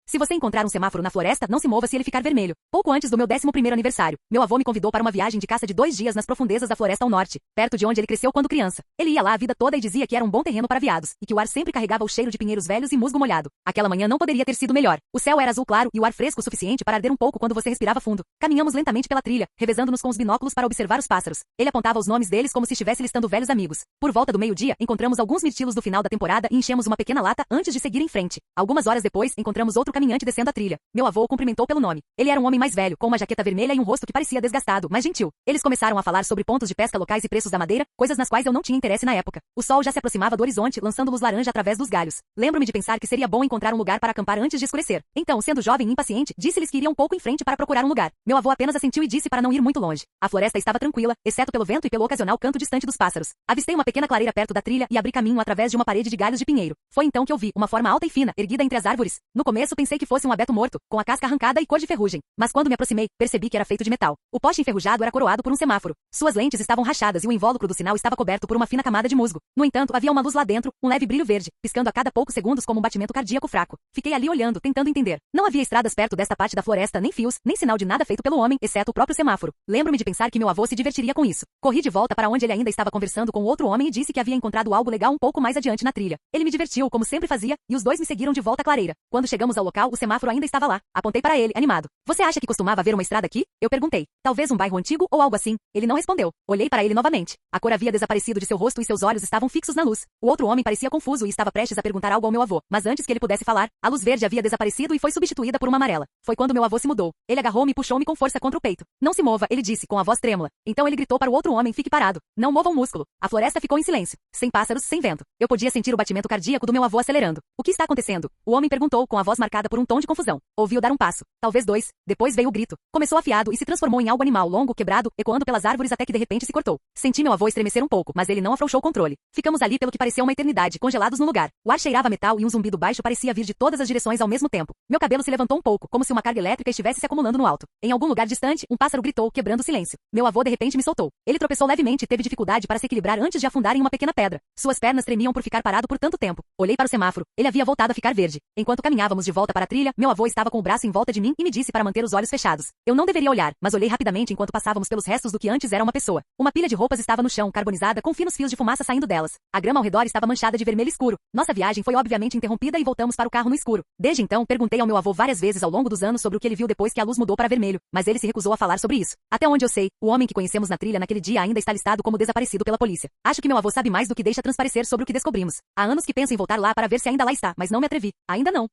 Se você encontrar um semáforo na floresta, não se mova se ele ficar vermelho. Pouco antes do meu 11º aniversário, meu avô me convidou para uma viagem de caça de 2 dias nas profundezas da floresta ao norte, perto de onde ele cresceu quando criança. Ele ia lá a vida toda e dizia que era um bom terreno para veados, e que o ar sempre carregava o cheiro de pinheiros velhos e musgo molhado. Aquela manhã não poderia ter sido melhor. O céu era azul claro e o ar fresco o suficiente para arder um pouco quando você respirava fundo. Caminhamos lentamente pela trilha, revezando-nos com os binóculos para observar os pássaros. Ele apontava os nomes deles como se estivesse listando velhos amigos. Por volta do meio-dia, encontramos alguns mirtilos do final da temporada e enchemos uma pequena lata antes de seguir em frente. Algumas horas depois, encontramos outro caminhante descendo a trilha. Meu avô o cumprimentou pelo nome. Ele era um homem mais velho, com uma jaqueta vermelha e um rosto que parecia desgastado, mas gentil. Eles começaram a falar sobre pontos de pesca locais e preços da madeira, coisas nas quais eu não tinha interesse na época. O sol já se aproximava do horizonte, lançando luz laranja através dos galhos. Lembro-me de pensar que seria bom encontrar um lugar para acampar antes de escurecer. Então, sendo jovem e impaciente, disse-lhes que iria um pouco em frente para procurar um lugar. Meu avô apenas assentiu e disse para não ir muito longe. A floresta estava tranquila, exceto pelo vento e pelo ocasional canto distante dos pássaros. Avistei uma pequena clareira perto da trilha e abri caminho através de uma parede de galhos de pinheiro. Foi então que eu vi uma forma alta e fina, erguida entre as árvores. No começo pensei que fosse um abeto morto, com a casca arrancada e cor de ferrugem. Mas quando me aproximei, percebi que era feito de metal. O poste enferrujado era coroado por um semáforo. Suas lentes estavam rachadas e o invólucro do sinal estava coberto por uma fina camada de musgo. No entanto, havia uma luz lá dentro, um leve brilho verde, piscando a cada poucos segundos como um batimento cardíaco fraco. Fiquei ali olhando, tentando entender. Não havia estradas perto desta parte da floresta, nem fios, nem sinal de nada feito pelo homem, exceto o próprio semáforo. Lembro-me de pensar que meu avô se divertiria com isso. Corri de volta para onde ele ainda estava conversando com outro homem e disse que havia encontrado algo legal um pouco mais adiante na trilha. Ele me divertiu, como sempre fazia, e os dois me seguiram de volta à clareira. Quando chegamos ao local, o semáforo ainda estava lá. Apontei para ele, animado. Você acha que costumava haver uma estrada aqui? Eu perguntei. Talvez um bairro antigo ou algo assim. Ele não respondeu. Olhei para ele novamente. A cor havia desaparecido de seu rosto e seus olhos estavam fixos na luz. O outro homem parecia confuso e estava prestes a perguntar algo ao meu avô. Mas antes que ele pudesse falar, a luz verde havia desaparecido e foi substituída por uma amarela. Foi quando meu avô se mudou. Ele agarrou-me e puxou-me com força contra o peito. Não se mova, ele disse, com a voz trêmula. Então ele gritou para o outro homem, fique parado. Não mova um músculo. A floresta ficou em silêncio. Sem pássaros, sem vento. Eu podia sentir o batimento cardíaco do meu avô acelerando. O que está acontecendo? O homem perguntou, com a voz marcada por um tom de confusão. Ouviu dar um passo. Talvez 2. Depois veio o grito. Começou afiado e se transformou em algo animal longo, quebrado, ecoando pelas árvores até que de repente se cortou. Senti meu avô estremecer um pouco, mas ele não afrouxou o controle. Ficamos ali pelo que pareceu uma eternidade, congelados no lugar. O ar cheirava a metal e um zumbido baixo parecia vir de todas as direções ao mesmo tempo. Meu cabelo se levantou um pouco, como se uma carga elétrica estivesse se acumulando no alto. Em algum lugar distante, um pássaro gritou, quebrando o silêncio. Meu avô de repente me soltou. Ele tropeçou levemente e teve dificuldade para se equilibrar antes de afundar em uma pequena pedra. Suas pernas tremiam por ficar parado por tanto tempo. Olhei para o semáforo. Ele havia voltado a ficar verde. Enquanto caminhávamos de volta para a trilha, meu avô estava com o braço em volta de mim e me disse para manter os olhos fechados. Eu não deveria olhar, mas olhei rapidamente enquanto passávamos pelos restos do que antes era uma pessoa. Uma pilha de roupas estava no chão, carbonizada, com finos fios de fumaça saindo delas. A grama ao redor estava manchada de vermelho escuro. Nossa viagem foi obviamente interrompida e voltamos para o carro no escuro. Desde então, perguntei ao meu avô várias vezes ao longo dos anos sobre o que ele viu depois que a luz mudou para vermelho, mas ele se recusou a falar sobre isso. Até onde eu sei, o homem que conhecemos na trilha naquele dia ainda está listado como desaparecido pela polícia. Acho que meu avô sabe mais do que deixa transparecer sobre o que descobrimos. Há anos que penso em voltar lá para ver se ainda lá está, mas não me atrevi. Ainda não.